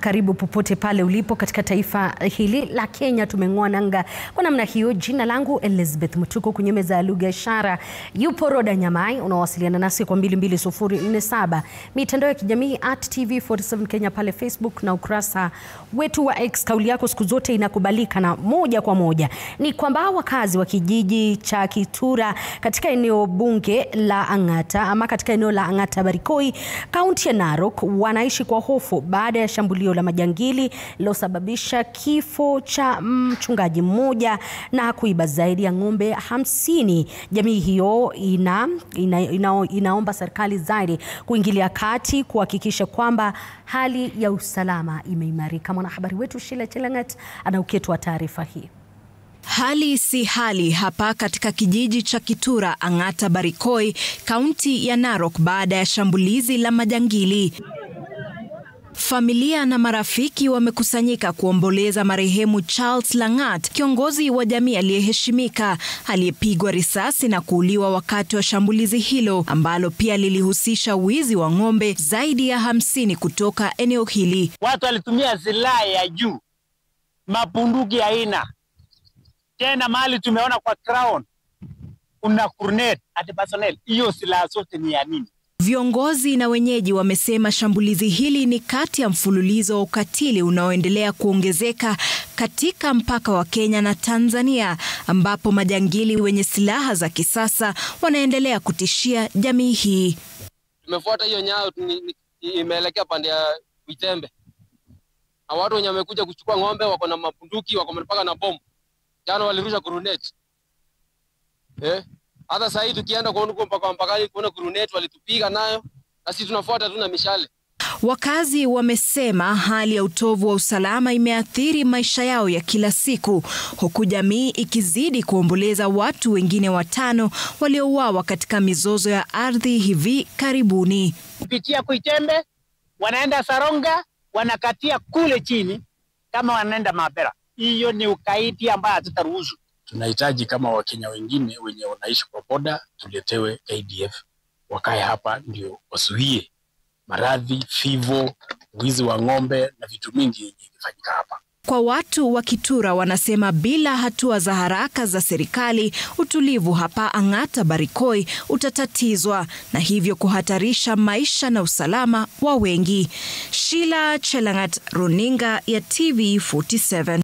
karibu popote pale ulipo katika taifa hili la Kenya. Tumeng'oa nanga kwa namna hiyo. Jina langu Elizabeth Mutuku, kwenye meza ya lugha ishara yupo Roda Nyamai. Unawasiliana nasi kwa 22047, mitandao ya kijamii @TV47 Kenya pale Facebook, na ukurasa wetu wa X. Kauli yako siku zote inakubalika, na moja kwa moja ni kwamba wakazi wa kijiji cha Kitura katika eneo bunge la Ang'ata, ama katika eneo la Ang'ata Barikoi, kaunti ya Narok, wanaishi kwa hofu baada ya shambulio la majangili lililosababisha kifo cha mchungaji mmoja na kuiba zaidi ya ng'ombe 50. Jamii hiyo inaomba serikali zaidi kuingilia kati kuhakikisha kwamba hali ya usalama imeimarika. Mwanahabari wetu Sheila Chelangat anauketwa taarifa hii. Hali si hali hapa katika kijiji cha Kitura, Ang'ata Barikoi, kaunti ya Narok, baada ya shambulizi la majangili. Familia na marafiki wamekusanyika kuomboleza marehemu Charles Langat, kiongozi wa jamii aliyeheshimika, aliyepigwa risasi na kuuliwa wakati wa shambulizi hilo ambalo pia lilihusisha wizi wa ng'ombe zaidi ya 50 kutoka eneo hili. Watu walitumia silaha ya juu, mabunduki aina. Tena mali tumeona kwa Crown kuna grenade at personnel. Hiyo silaha zote ni ya nini? Viongozi na wenyeji wamesema shambulizi hili ni kati ya mfululizo wa ukatili unaoendelea kuongezeka katika mpaka wa Kenya na Tanzania, ambapo majangili wenye silaha za kisasa wanaendelea kutishia jamii hii. Tumefuata hiyo nyayo, imeelekea pande ya Witembe. Na watu wenye wamekuja kuchukua ng'ombe wako na mabunduki, wako mpaka na bomu. Jana walirusha grenade. Hata sasa hivi tukienda kwa mpakani kuna grenade walitupiga nayo, na sisi tunafuata tu na mishale. Wakazi wamesema hali ya utovu wa usalama imeathiri maisha yao ya kila siku, huku jamii ikizidi kuomboleza watu wengine 5 waliouawa katika mizozo ya ardhi hivi karibuni. Kupitia Kuitembe, wanaenda Saronga, wanakatia kule chini kama wanaenda Mabera. Hiyo ni ukaidi ambao hatutaruhusu. Tunahitaji kama Wakenya wengine wenye wanaishi kwa boda tuletewe KDF wakae hapa ndio wasuhie maradhi, fivo, wizi wa ng'ombe na vitu mingi vinafanyika hapa. Kwa watu wa Kitura wanasema bila hatua za haraka za serikali, utulivu hapa Ang'ata Barikoi utatatizwa na hivyo kuhatarisha maisha na usalama wa wengi. Sheila Chelangat, runinga ya TV47.